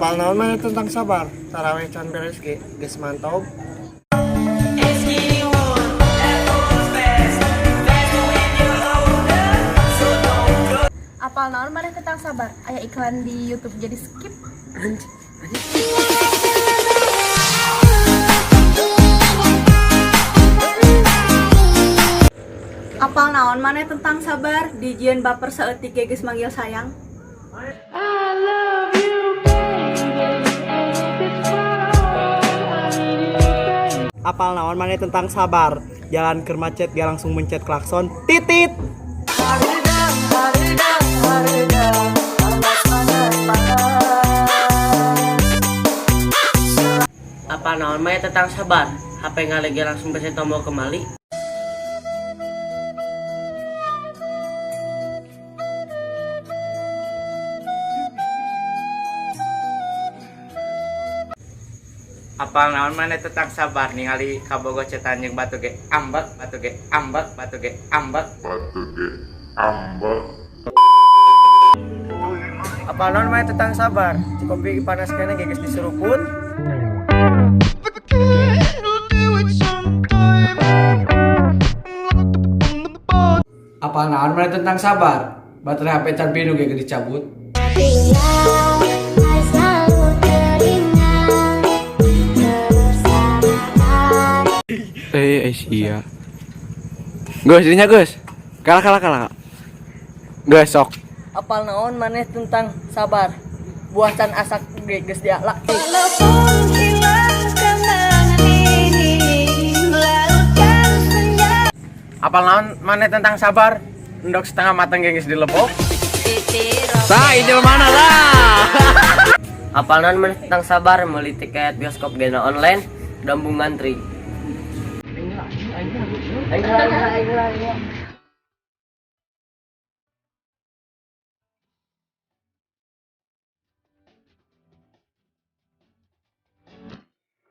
Apal naon mana tentang sabar? Tarawih can beres ge, geus mantau. Apal naon mana tentang sabar? Aya iklan di YouTube jadi skip. Apal naon mana tentang sabar? Dijieun baper saeutik ge geus manggil sayang. Apal naon mana tentang sabar? Jalan keur macet ge langsung mencet klakson. Titit. Apa naon mah tentang sabar? HP ngalege langsung pencet tombol kembali. Apal naon mana tentang sabar ningali kabogo cetan jeung batu ge ambek batu ge ambek batu ge ambek batu ge ambek. Apal naon mana tentang sabar? Ci kopi panas kene ge geus diseruput. Apal naon mana tentang sabar? Baterai HP can pinu ge dicabut. Iya. Gus, dirinya Gus. Kalah. Gus, sok. Apal naon maneh tentang sabar? Buah can asak ge geus diala. Apal naon mana tentang sabar? Endok setengah mateng ge geus dilepok. Tah, ijel mana lah? Apal naon maneh tentang sabar? Meuli tiket bioskop gena online dambung ngantri.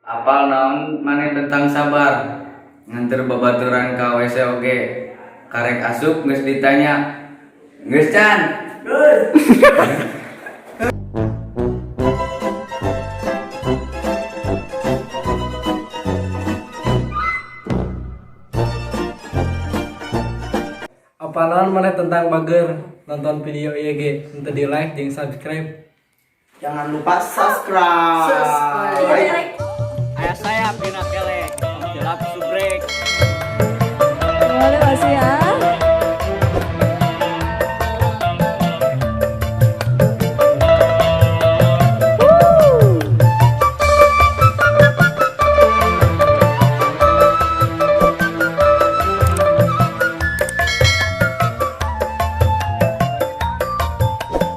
Apal naon mana tentang sabar? Nganter babaturan ka WC oge. Karek asup geus ditanya. Geus can? Geus. Apal naon mana tentang bager? Nonton video ieu ge, henteu di like jeung subscribe. Jangan lupa subscribe. Aya saya pina kelek. Jelap subrek. Terima kasih ya.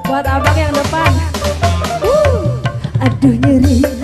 Buat abang yang depan. Aduh nyeri.